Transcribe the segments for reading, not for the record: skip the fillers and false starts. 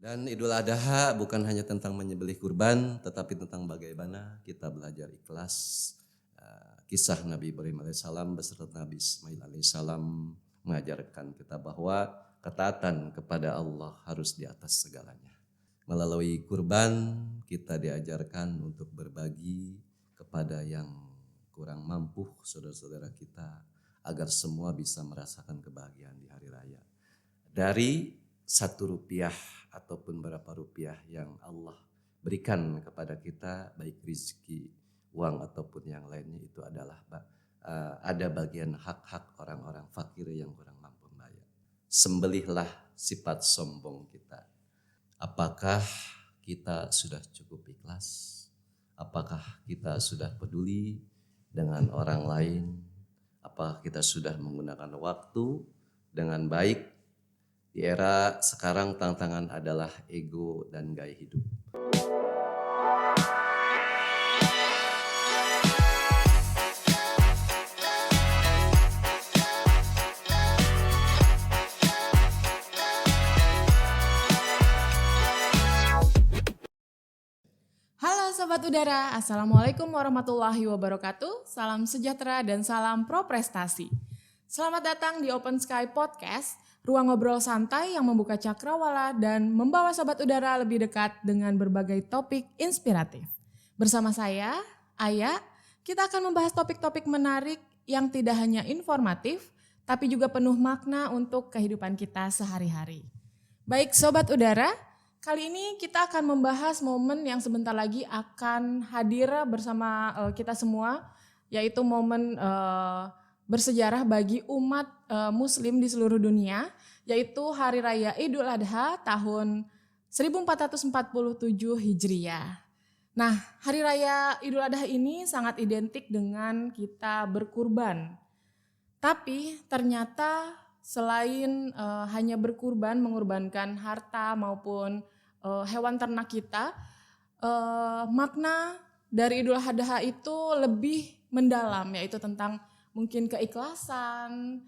Dan Idul Adha bukan hanya tentang menyembelih kurban, tetapi tentang bagaimana kita belajar ikhlas. Kisah Nabi Ibrahim alaihissalam beserta Nabi Ismail alaihissalam mengajarkan kita bahwa ketaatan kepada Allah harus di atas segalanya. Melalui kurban kita diajarkan untuk berbagi kepada yang kurang mampu, saudara-saudara kita, agar semua bisa merasakan kebahagiaan di hari raya. Dari Rp1 ataupun berapa rupiah yang Allah berikan kepada kita, baik rezeki, uang ataupun yang lainnya, itu adalah ada bagian hak-hak orang-orang fakir yang kurang mampu membayar. Sembelihlah sifat sombong kita. Apakah kita sudah cukup ikhlas? Apakah kita sudah peduli dengan orang lain? Apakah kita sudah menggunakan waktu dengan baik? Di era sekarang tantangan adalah ego dan gaya hidup. Halo Sobat Udara, Assalamualaikum warahmatullahi wabarakatuh. Salam sejahtera dan salam pro prestasi. Selamat datang di Open Sky Podcast, ruang ngobrol santai yang membuka cakrawala dan membawa Sobat Udara lebih dekat dengan berbagai topik inspiratif. Bersama saya, Aya, kita akan membahas topik-topik menarik yang tidak hanya informatif, tapi juga penuh makna untuk kehidupan kita sehari-hari. Baik Sobat Udara, kali ini kita akan membahas momen yang sebentar lagi akan hadir bersama kita semua, yaitu momen bersejarah bagi umat muslim di seluruh dunia, yaitu Hari Raya Idul Adha tahun 1447 Hijriah. Nah, Hari Raya Idul Adha ini sangat identik dengan kita berkurban. Tapi ternyata selain hanya berkurban, mengorbankan harta maupun hewan ternak kita, makna dari Idul Adha itu lebih mendalam, yaitu tentang mungkin keikhlasan,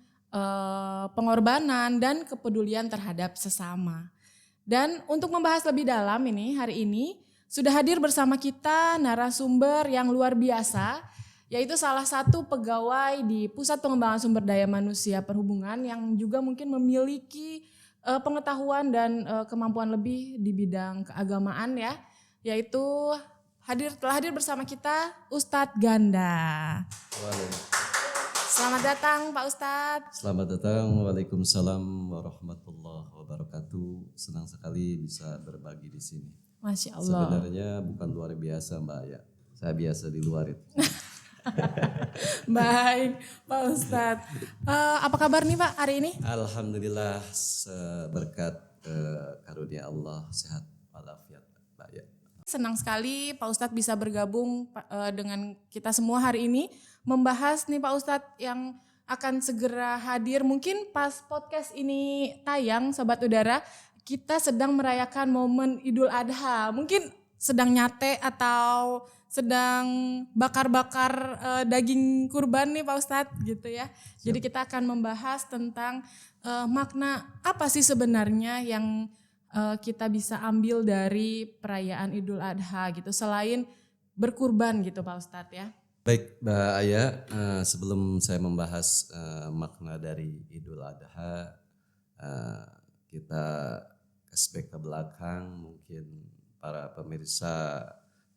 pengorbanan, dan kepedulian terhadap sesama. Dan untuk membahas lebih dalam ini, hari ini sudah hadir bersama kita narasumber yang luar biasa, yaitu salah satu pegawai di Pusat Pengembangan Sumber Daya Manusia Perhubungan yang juga mungkin memiliki pengetahuan dan kemampuan lebih di bidang keagamaan ya, yaitu telah hadir bersama kita Ustadz Ganda. Selamat datang Pak Ustadz. Selamat datang, waalaikumsalam warahmatullahi wabarakatuh. Senang sekali bisa berbagi di sini. Masya Allah. Sebenarnya bukan luar biasa Mbak ya, saya biasa di luar itu. Baik Pak Ustadz, apa kabar nih Pak hari ini? Alhamdulillah, berkat karunia Allah sehat walafiat Mbak ya. Senang sekali Pak Ustadz bisa bergabung dengan kita semua hari ini, membahas nih Pak Ustadz yang akan segera hadir. Mungkin pas podcast ini tayang Sobat Udara, kita sedang merayakan momen Idul Adha. Mungkin sedang nyate atau sedang bakar-bakar daging kurban nih Pak Ustadz gitu ya. Siap. Jadi kita akan membahas tentang makna apa sih sebenarnya yang kita bisa ambil dari perayaan Idul Adha gitu, selain berkurban gitu Pak Ustadz ya. Baik Mbak Aya, sebelum saya membahas makna dari Idul Adha, kita flashback ke belakang, mungkin para pemirsa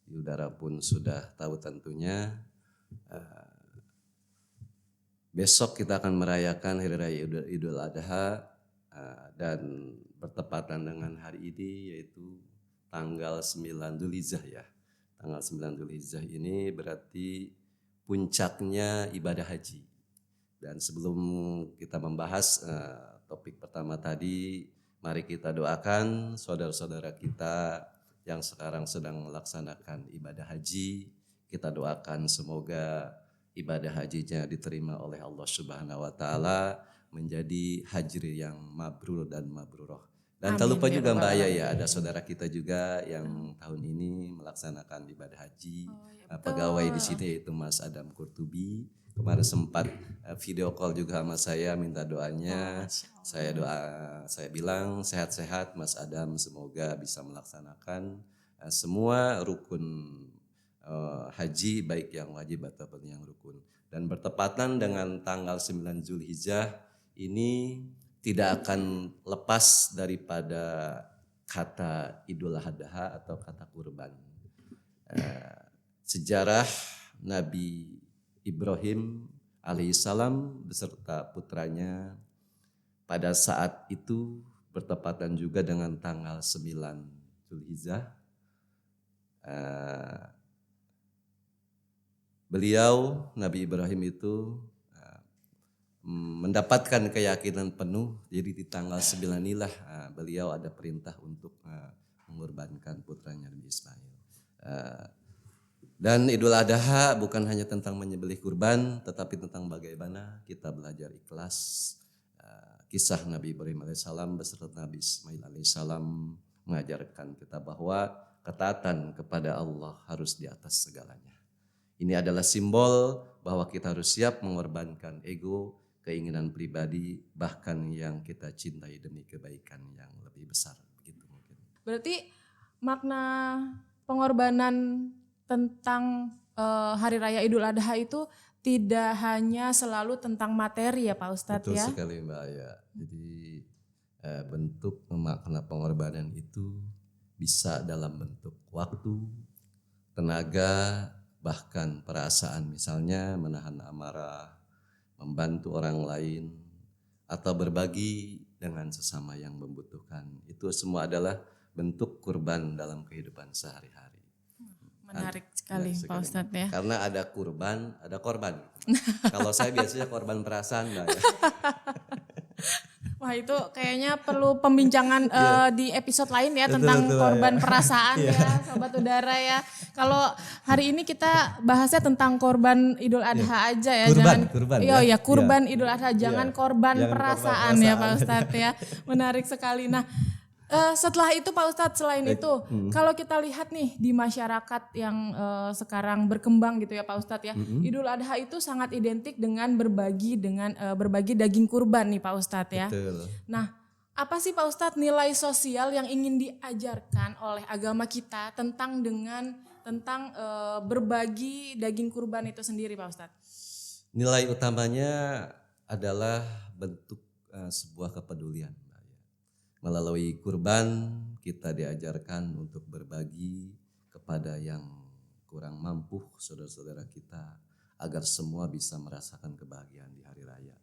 di udara pun sudah tahu tentunya. Besok kita akan merayakan Hari Raya Idul Adha dan bertepatan dengan hari ini, yaitu tanggal 9 Dzulhijjah ya. Tanggal 9 Dzulhijjah ini berarti puncaknya ibadah haji. Dan sebelum kita membahas topik pertama tadi, mari kita doakan saudara-saudara kita yang sekarang sedang melaksanakan ibadah haji. Kita doakan semoga ibadah hajinya diterima oleh Allah Subhanahu wa taala, menjadi haji yang mabrur dan mabruroh. Dan tak lupa juga Mbak Aya ya, ada saudara kita juga yang tahun ini melaksanakan ibadah haji. Pegawai di sini yaitu Mas Adam Kurtubi. kemarin sempat video call juga sama saya, minta doanya. Saya bilang sehat-sehat Mas Adam, semoga bisa melaksanakan semua rukun haji, baik yang wajib ataupun yang rukun. Dan bertepatan dengan tanggal 9 Zulhijjah ini tidak akan lepas daripada kata Idul Adha atau kata kurban. Sejarah Nabi Ibrahim alaihissalam beserta putranya pada saat itu bertepatan juga dengan tanggal 9 Zulhijjah. Beliau Nabi Ibrahim itu mendapatkan keyakinan penuh, jadi di tanggal 9 inilah beliau ada perintah untuk mengorbankan putranya Nabi Ismail. Dan Idul Adha bukan hanya tentang menyembelih kurban, tetapi tentang bagaimana kita belajar ikhlas. Kisah Nabi Ibrahim alaihissalam beserta Nabi Ismail alaihissalam mengajarkan kita bahwa ketaatan kepada Allah harus di atas segalanya. Ini adalah simbol bahwa kita harus siap mengorbankan ego, keinginan pribadi, bahkan yang kita cintai demi kebaikan yang lebih besar. Begitu mungkin. Berarti makna pengorbanan tentang Hari Raya Idul Adha itu tidak hanya selalu tentang materi ya Pak Ustadz. Betul ya? sekali Mbak Aya. Jadi bentuk makna pengorbanan itu bisa dalam bentuk waktu, tenaga, bahkan perasaan, misalnya menahan amarah, membantu orang lain, atau berbagi dengan sesama yang membutuhkan. Itu semua adalah bentuk kurban dalam kehidupan sehari-hari. Menarik sekali Pak Ustadz ya. Karena ada kurban, ada korban. Kalau saya biasanya korban perasaan Mbak ya. Wah itu kayaknya perlu pembincangan di episode lain ya tentang korban perasaan ya Sobat Udara ya. Kalau hari ini kita bahasnya tentang korban Idul Adha aja ya. Kurban Idul Adha, jangan korban perasaan ya Pak Ustadz ya. Menarik sekali. Nah setelah itu Pak Ustadz, selain itu kalau kita lihat nih di masyarakat yang sekarang berkembang gitu ya Pak Ustadz ya, Idul Adha itu sangat identik dengan berbagi daging kurban nih Pak Ustadz ya. Betul. Nah apa sih Pak Ustadz nilai sosial yang ingin diajarkan oleh agama kita tentang berbagi daging kurban itu sendiri Pak Ustadz? Nilai utamanya adalah bentuk sebuah kepedulian. Melalui kurban kita diajarkan untuk berbagi kepada yang kurang mampu, saudara-saudara kita, agar semua bisa merasakan kebahagiaan di hari raya.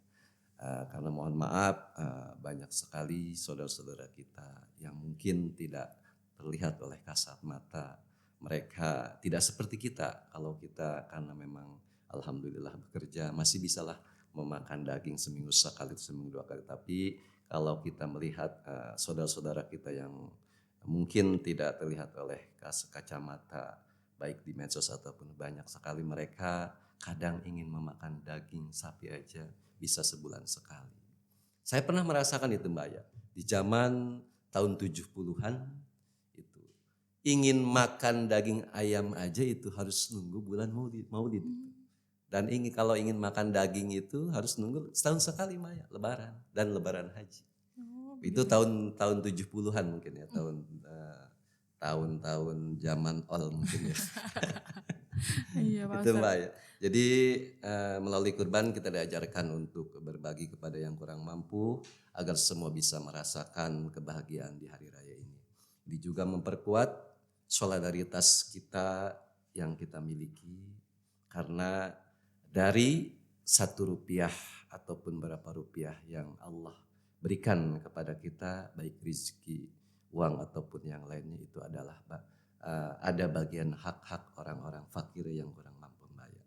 Karena mohon maaf banyak sekali saudara-saudara kita yang mungkin tidak terlihat oleh kasat mata. Mereka tidak seperti kita. Kalau kita karena memang alhamdulillah bekerja masih bisalah memakan daging seminggu sekali, seminggu dua kali. Tapi kalau kita melihat saudara-saudara kita yang mungkin tidak terlihat oleh kacamata baik di medsos ataupun banyak sekali, mereka kadang ingin memakan daging sapi aja bisa sebulan sekali. Saya pernah merasakan itu Mbak ya. Di zaman tahun 70-an itu ingin makan daging ayam aja itu harus nunggu bulan Maulid. Dan kalau ingin makan daging itu harus nunggu setahun sekali Maya, lebaran dan lebaran haji. Itu tahun 70-an mungkin ya, tahun-tahun zaman mungkin ya. Iya, Pak Itu Mbak ya. Jadi melalui kurban kita diajarkan untuk berbagi kepada yang kurang mampu agar semua bisa merasakan kebahagiaan di hari raya ini. Ini juga memperkuat solidaritas kita yang kita miliki, karena dari 1 rupiah ataupun berapa rupiah yang Allah berikan kepada kita, baik rezeki, uang ataupun yang lainnya, itu adalah ada bagian hak-hak orang-orang fakir yang kurang mampu membayar.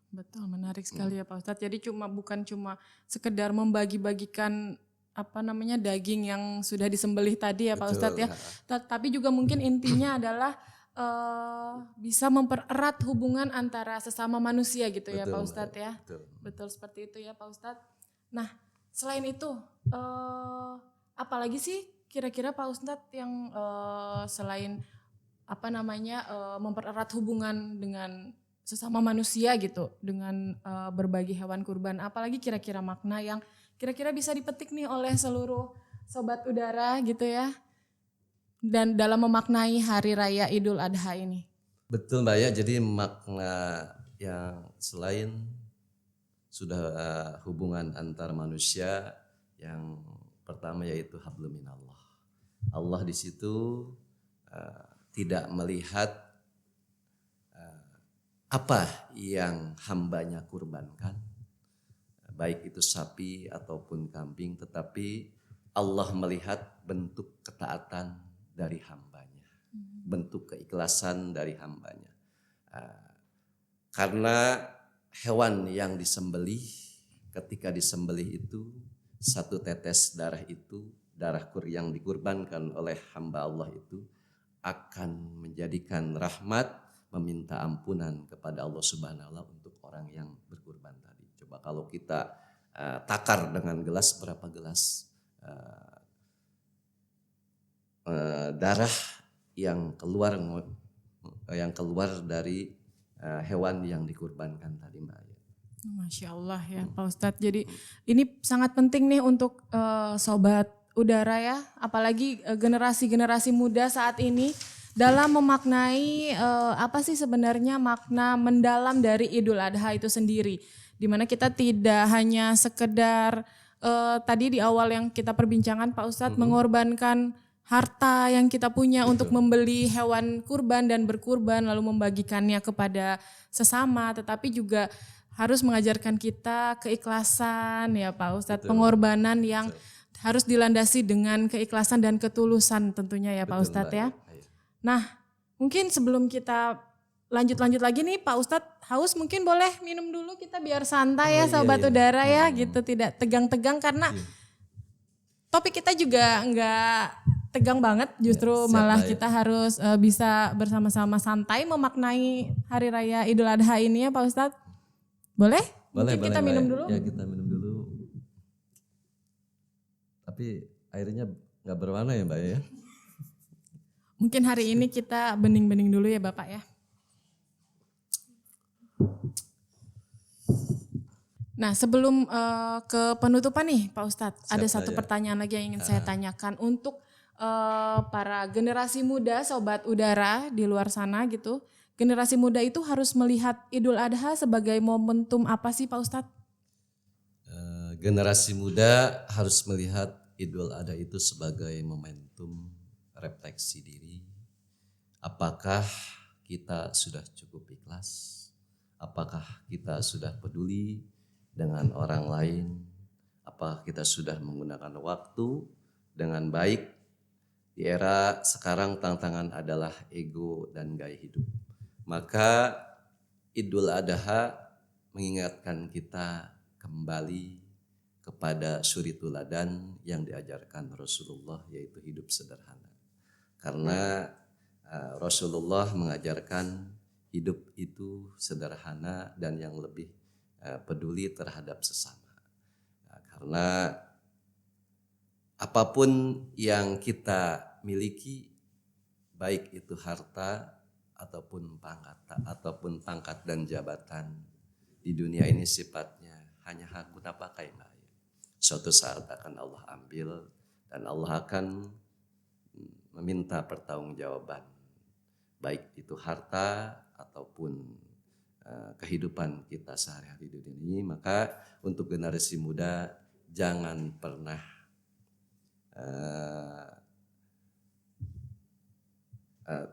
Betul, menarik sekali ya Pak Ustadz. Jadi bukan cuma sekedar membagi-bagikan daging yang sudah disembelih tadi ya Pak Ustadz ya. Tapi juga mungkin intinya adalah bisa mempererat hubungan antara sesama manusia gitu ya Pak Ustadz ya. Betul seperti itu ya Pak Ustadz. Nah selain itu apalagi sih kira-kira Pak Ustadz yang selain mempererat hubungan dengan sesama manusia gitu dengan berbagi hewan kurban. Apalagi kira-kira makna yang kira-kira bisa dipetik nih oleh seluruh sobat udara gitu ya. Dan dalam memaknai hari raya Idul Adha ini. Betul Mbak ya, jadi makna yang selain sudah hubungan antar manusia, yang pertama yaitu hablum minallah. Allah di situ tidak melihat apa yang hambanya kurbankan, baik itu sapi ataupun kambing, tetapi Allah melihat bentuk ketaatan dari hambanya, bentuk keikhlasan dari hambanya. Karena hewan yang disembelih, ketika disembelih itu satu tetes darah itu, darah yang dikurbankan oleh hamba Allah itu akan menjadikan rahmat, meminta ampunan kepada Allah Subhanahu wa Ta'ala untuk orang yang berkurban tadi. Coba kalau kita takar dengan gelas, berapa gelas darah yang keluar dari hewan yang dikurbankan tadi Mbak. Masya Allah ya Pak Ustadz. Jadi ini sangat penting nih untuk sobat udara ya, apalagi generasi-generasi muda saat ini dalam memaknai apa sih sebenarnya makna mendalam dari Idul Adha itu sendiri. Dimana kita tidak hanya sekedar tadi di awal yang kita perbincangan Pak Ustadz mengorbankan harta yang kita punya untuk membeli hewan kurban dan berkurban lalu membagikannya kepada sesama, tetapi juga harus mengajarkan kita keikhlasan ya Pak Ustadz, pengorbanan yang harus dilandasi dengan keikhlasan dan ketulusan tentunya ya Pak Ustadz ya. Nah mungkin sebelum kita lanjut lagi nih Pak Ustadz haus, mungkin boleh minum dulu kita biar santai ya sobat udara ya gitu, tidak tegang-tegang karena topik kita juga enggak tegang banget, justru malah kita harus bisa bersama-sama santai memaknai hari raya Idul Adha ini ya Pak Ustadz. Boleh? Mungkin kita minum dulu. Ya kita minum dulu. Tapi airnya nggak berwarna ya Mbak ya? Mungkin hari ini kita bening-bening dulu ya Bapak ya. Nah sebelum ke penutupan nih Pak Ustadz, ada satu pertanyaan lagi yang ingin saya tanyakan untuk para generasi muda sobat udara di luar sana gitu. Generasi muda itu harus melihat Idul Adha sebagai momentum apa sih Pak Ustadz? Generasi muda harus melihat Idul Adha itu sebagai momentum refleksi diri. Apakah kita sudah cukup ikhlas? Apakah kita sudah peduli dengan orang lain? Apakah kita sudah menggunakan waktu dengan baik? Di era sekarang tantangan adalah ego dan gaya hidup. Maka Idul Adha mengingatkan kita kembali kepada suri teladan yang diajarkan Rasulullah, yaitu hidup sederhana. Karena Rasulullah mengajarkan hidup itu sederhana dan yang lebih peduli terhadap sesama. Karena apapun yang kita miliki, baik itu harta ataupun pangkat dan jabatan di dunia ini sifatnya hanya hak guna pakai Mbak. Suatu saat akan Allah ambil dan Allah akan meminta pertanggungjawaban, baik itu harta ataupun kehidupan kita sehari-hari di dunia ini. Maka untuk generasi muda jangan pernah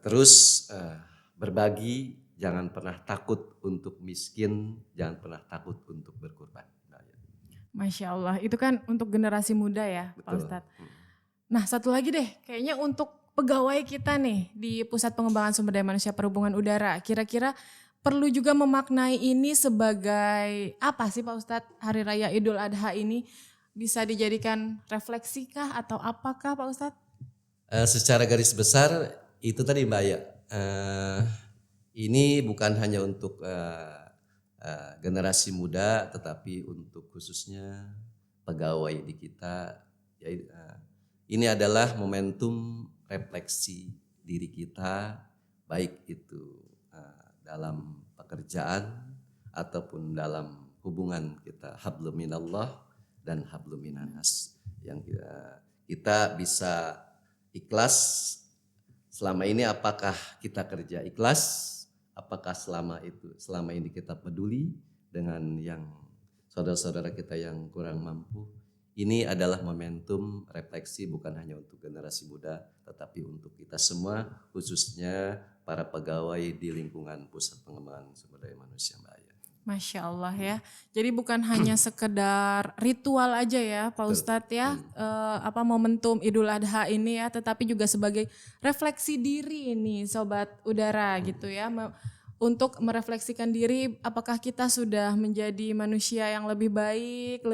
terus berbagi, jangan pernah takut untuk miskin, jangan pernah takut untuk berkurban. Masya Allah, itu kan untuk generasi muda ya Pak Ustadz. Nah satu lagi deh, kayaknya untuk pegawai kita nih di Pusat Pengembangan Sumber Daya Manusia Perhubungan Udara, kira-kira perlu juga memaknai ini sebagai apa sih Pak Ustadz? Hari Raya Idul Adha ini bisa dijadikan refleksi kah atau apakah Pak Ustadz? Secara garis besar itu tadi Mbak ya, ini bukan hanya untuk generasi muda, tetapi untuk khususnya pegawai di kita. Ini adalah momentum refleksi diri kita, baik itu dalam pekerjaan ataupun dalam hubungan kita, hablum minallah dan hablum minanas, yang kita bisa ikhlas. Selama ini apakah kita kerja ikhlas? Apakah selama ini kita peduli dengan yang saudara-saudara kita yang kurang mampu? Ini adalah momentum refleksi bukan hanya untuk generasi muda, tetapi untuk kita semua, khususnya para pegawai di lingkungan Pusat Pengembangan Sumber Daya Manusia, Mbak Aya. Masya Allah ya. Jadi bukan hanya sekedar ritual aja ya Pak Ustadz ya, momentum Idul Adha ini ya, tetapi juga sebagai refleksi diri ini Sobat Udara gitu ya. Untuk merefleksikan diri, apakah kita sudah menjadi manusia yang lebih baik,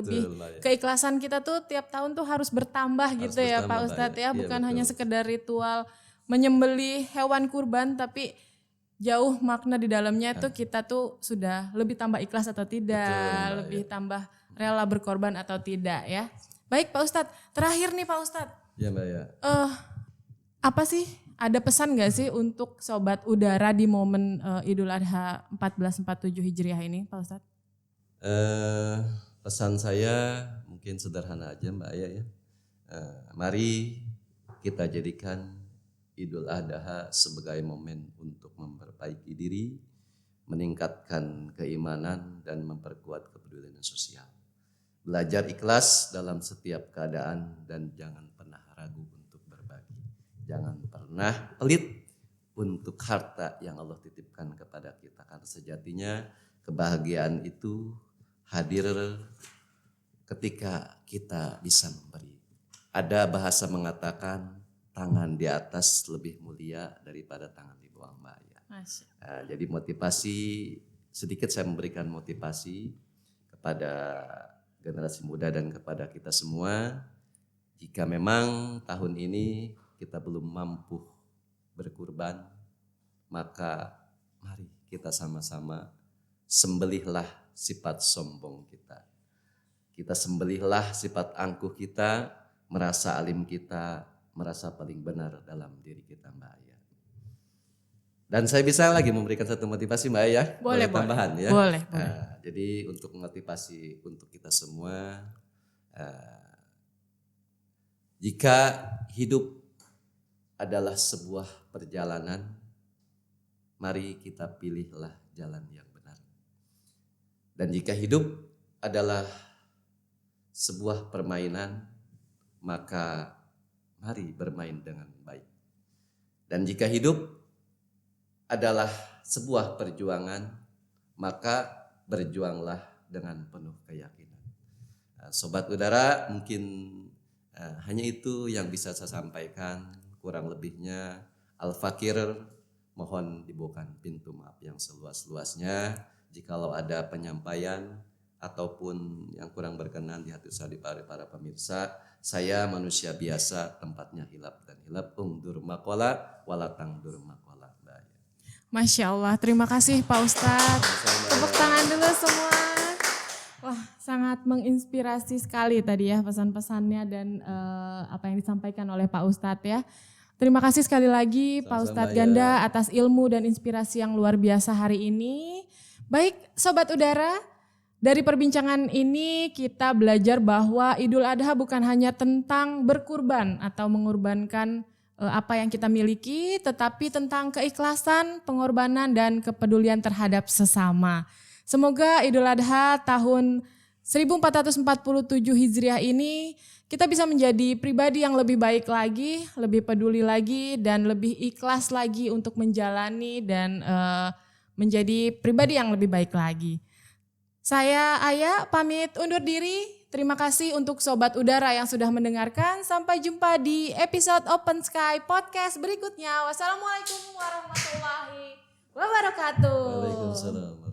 keikhlasan kita tuh tiap tahun tuh harus bertambah gitu ya Pak Ustadz ya, bukan hanya sekedar ritual menyembelih hewan kurban, tapi jauh makna di dalamnya tuh kita tuh sudah lebih tambah ikhlas atau tidak, lebih tambah rela berkorban atau tidak ya. Baik Pak Ustadz, terakhir nih Pak Ustadz. Ya Mbak ya. Apa sih? Ada pesan gak sih untuk Sobat Udara di momen Idul Adha 1447 Hijriah ini Pak Ustadz? Pesan saya mungkin sederhana aja Mbak Aya ya. Mari kita jadikan Idul Adha sebagai momen untuk memperbaiki diri, meningkatkan keimanan dan memperkuat kepedulian sosial. Belajar ikhlas dalam setiap keadaan dan jangan pernah ragu untuk berbagi. Jangan pernah pelit untuk harta yang Allah titipkan kepada kita. Karena sejatinya kebahagiaan itu hadir ketika kita bisa memberi. Ada bahasa mengatakan tangan di atas lebih mulia daripada tangan di bawah, Mbak Aya. Jadi motivasi, sedikit saya memberikan motivasi kepada generasi muda dan kepada kita semua. Jika memang tahun ini kita belum mampu berkurban, maka mari kita sama-sama sembelihlah sifat sombong kita. Kita sembelihlah sifat angkuh kita, merasa alim kita, merasa paling benar dalam diri kita, Mbak Aya. Dan saya bisa lagi memberikan satu motivasi Mbak Aya, boleh tambahan ya. Boleh. Jadi untuk motivasi untuk kita semua, jika hidup adalah sebuah perjalanan, mari kita pilihlah jalan yang benar. Dan jika hidup adalah sebuah permainan, maka mari bermain dengan baik. Dan jika hidup adalah sebuah perjuangan, maka berjuanglah dengan penuh keyakinan. Sobat Udara, mungkin hanya itu yang bisa saya sampaikan. Kurang lebihnya Al-Fakir mohon dibukakan pintu maaf yang seluas-luasnya. Jikalau ada penyampaian ataupun yang kurang berkenan di hati saya para pemirsa, saya manusia biasa, tempatnya hilap dan hilap. Ungdur makola walatang dur makola. Masya Allah, terima kasih Pak Ustadz. Tepuk tangan dulu semua. Wah, sangat menginspirasi sekali tadi ya pesan-pesannya dan apa yang disampaikan oleh Pak Ustadz ya. Terima kasih sekali lagi Pak Ustadz Ganda atas ilmu dan inspirasi yang luar biasa hari ini. Baik Sobat Udara, dari perbincangan ini kita belajar bahwa Idul Adha bukan hanya tentang berkurban atau mengorbankan apa yang kita miliki, tetapi tentang keikhlasan, pengorbanan dan kepedulian terhadap sesama. Semoga Idul Adha tahun 1447 Hijriah ini kita bisa menjadi pribadi yang lebih baik lagi, lebih peduli lagi dan lebih ikhlas lagi untuk menjalani dan menjadi pribadi yang lebih baik lagi. Saya Aya pamit undur diri. Terima kasih untuk Sobat Udara yang sudah mendengarkan. Sampai jumpa di episode Open Sky Podcast berikutnya. Wassalamualaikum warahmatullahi wabarakatuh. Waalaikumsalam.